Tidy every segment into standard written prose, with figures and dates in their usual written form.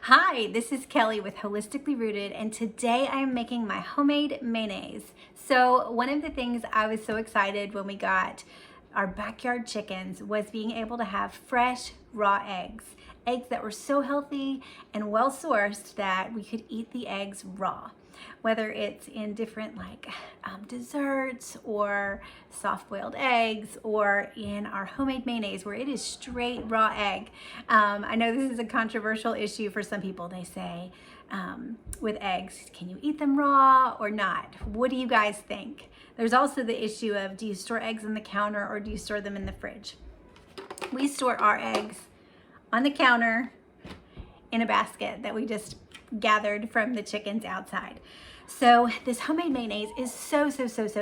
Hi, this is Kelly with Holistically Rooted, and today I am making my homemade mayonnaise. So one of the things I was so excited when we got our backyard chickens was being able to have fresh, raw eggs. Eggs that were so healthy and well sourced that we could eat the eggs raw. Whether it's in different desserts or soft boiled eggs or in our homemade mayonnaise where it is straight raw egg. I know this is a controversial issue for some people. They say with eggs, can you eat them raw or not? What do you guys think? There's also the issue of, do you store eggs on the counter or do you store them in the fridge? We store our eggs on the counter in a basket that we just gathered from the chickens outside. So this homemade mayonnaise is so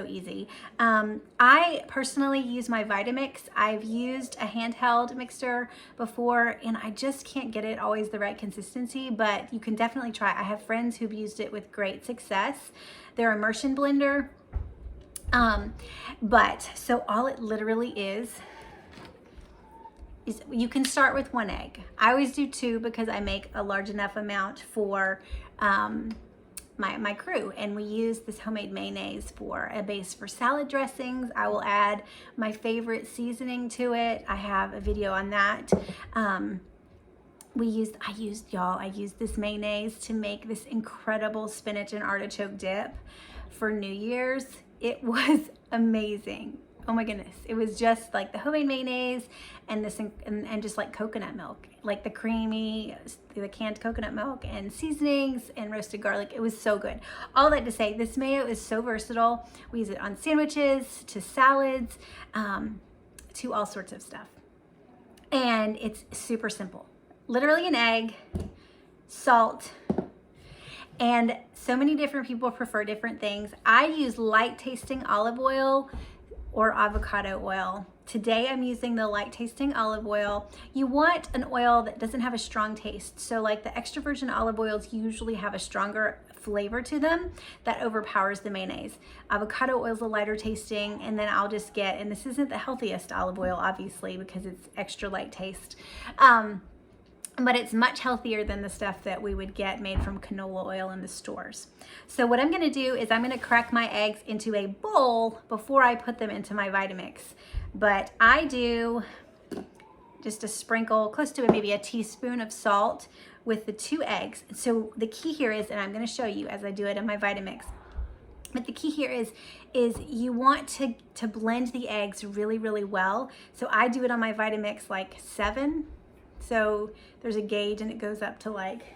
easy. I personally use my Vitamix. I've used a handheld mixer before and I just can't get it always the right consistency, but you can definitely try. I have friends who've used it with great success. Their immersion blender. So all it literally is you can start with one egg. I always do two because I make a large enough amount for my crew, and we use this homemade mayonnaise for a base for salad dressings. I will add my favorite seasoning to it. I have a video on that. I used this mayonnaise to make this incredible spinach and artichoke dip for New Year's. It was amazing. Oh my goodness. It was just like the homemade mayonnaise and this and just like coconut milk, like the canned coconut milk and seasonings and roasted garlic. It was so good. All that to say, this mayo is so versatile. We use it on sandwiches, to salads, to all sorts of stuff. And it's super simple. Literally an egg, salt, and so many different people prefer different things. I use light tasting olive oil or avocado oil. Today I'm using the light tasting olive oil. You want an oil that doesn't have a strong taste. So like the extra virgin olive oils usually have a stronger flavor to them that overpowers the mayonnaise. Avocado oil is a lighter tasting, and then I'll just get, and this isn't the healthiest olive oil obviously because it's extra light taste. But it's much healthier than the stuff that we would get made from canola oil in the stores. So what I'm gonna do is I'm gonna crack my eggs into a bowl before I put them into my Vitamix. But I do just a sprinkle, close to maybe a teaspoon of salt with the 2 eggs. So the key here is, and I'm gonna show you as I do it in my Vitamix, but the key here is you want to blend the eggs really well. So I do it on my Vitamix like 7. So there's a gauge and it goes up to like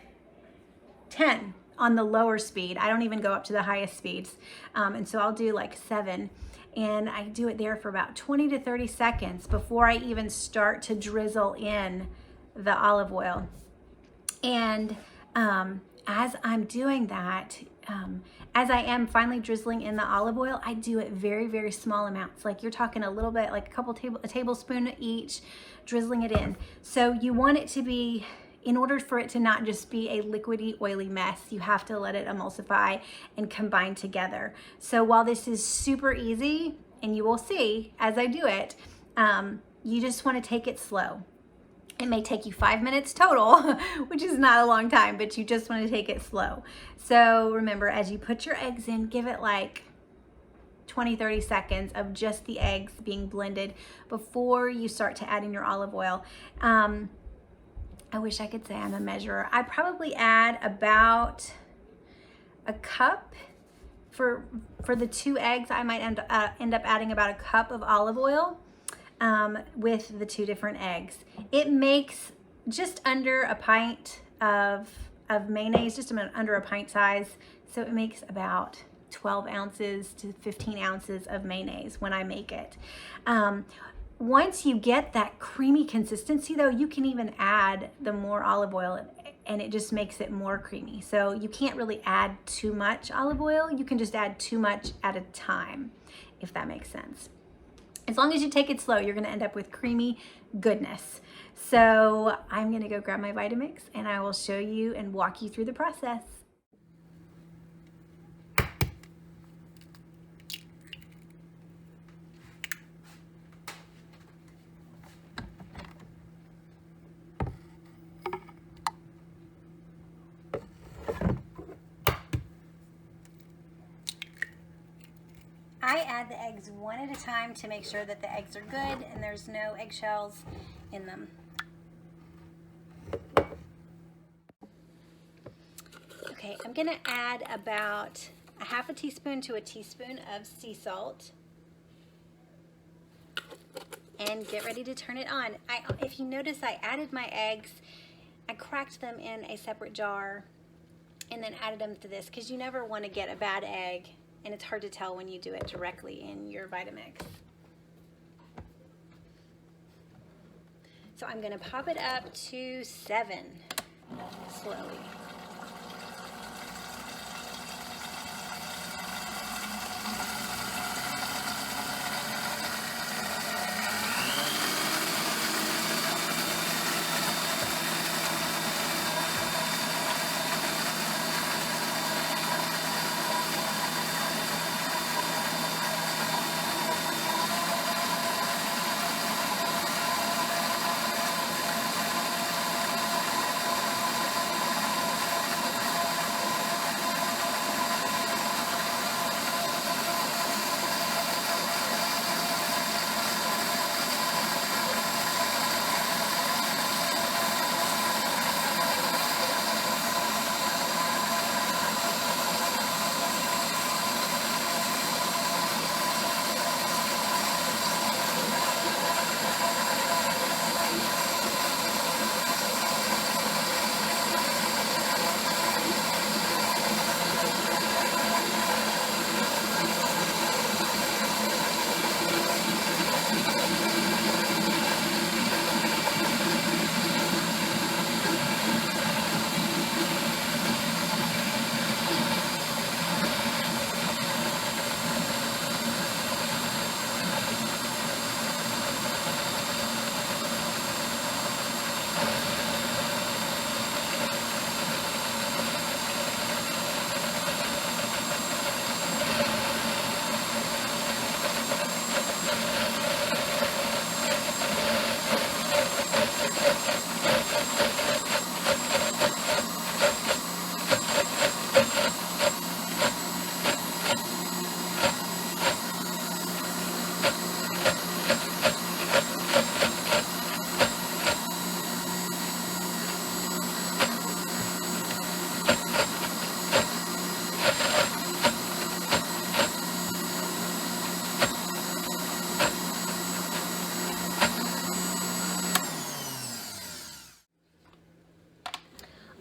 10 on the lower speed. I don't even go up to the highest speeds. And so I'll do like 7, and I do it there for about 20 to 30 seconds before I even start to drizzle in the olive oil. And as I'm doing that, as I am finally drizzling in the olive oil, I do it very small amounts. Like you're talking a little bit, like a tablespoon each, drizzling it in. So you want it to be, in order for it to not just be a liquidy, oily mess, you have to let it emulsify and combine together. So while this is super easy, and you will see as I do it, you just want to take it slow. It may take you 5 minutes total, which is not a long time, but you just want to take it slow. So remember, as you put your eggs in, give it like 20-30 seconds of just the eggs being blended before you start to add in your olive oil. I wish I could say I'm a measurer. I probably add about a cup for the 2 eggs. I might end up adding about a cup of olive oil with the 2 different eggs. It makes just under a pint of mayonnaise, just under a pint size. So it makes about 12 ounces to 15 ounces of mayonnaise when I make it. Once you get that creamy consistency though, you can even add the more olive oil and it just makes it more creamy. So you can't really add too much olive oil. You can just add too much at a time, if that makes sense. As long as you take it slow, you're gonna end up with creamy goodness. So I'm gonna go grab my Vitamix and I will show you and walk you through the process. add the eggs one at a time to make sure that the eggs are good and there's no eggshells in them. Okay, I'm gonna add about a half a teaspoon to a teaspoon of sea salt and get ready to turn it on. If you notice, I added my eggs, I cracked them in a separate jar and then added them to this because you never want to get a bad egg, and it's hard to tell when you do it directly in your Vitamix. So I'm going to pop it up to 7 slowly.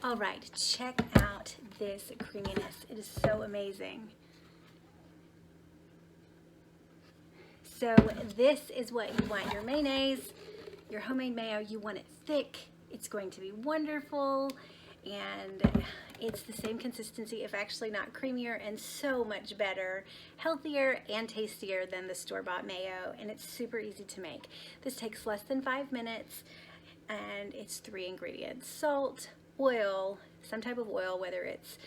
All right, check out this creaminess. It is so amazing. So this is what you want your mayonnaise, your homemade mayo. You want it thick. It's going to be wonderful, and it's the same consistency, if actually not creamier, and so much better, healthier and tastier than the store-bought mayo, and it's super easy to make. This takes less than 5 minutes, and it's 3 ingredients: salt, oil, some type of oil, whether it's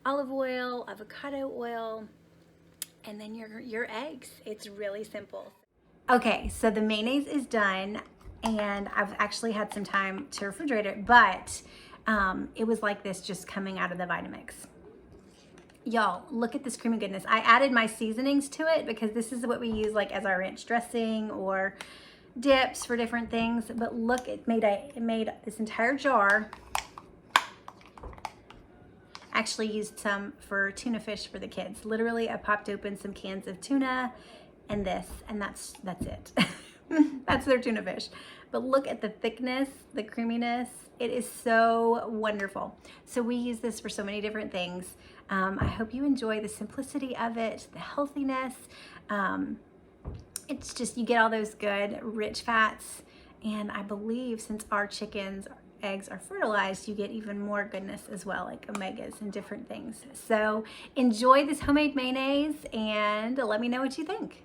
olive oil, avocado oil, and then your eggs. It's really simple. Okay, so the mayonnaise is done, and I've actually had some time to refrigerate it, but it was like this just coming out of the Vitamix. Y'all, look at this creamy goodness. I added my seasonings to it because this is what we use like as our ranch dressing or dips for different things. But look, it made this entire jar. Actually used some for tuna fish for the kids. Literally, I popped open some cans of tuna and this, and that's it. That's their tuna fish. But look at the thickness, the creaminess. It is so wonderful. So we use this for so many different things. I hope you enjoy the simplicity of it, the healthiness. It's just, you get all those good rich fats, and I believe since our chickens eggs are fertilized, you get even more goodness as well, like omegas and different things. So enjoy this homemade mayonnaise and let me know what you think.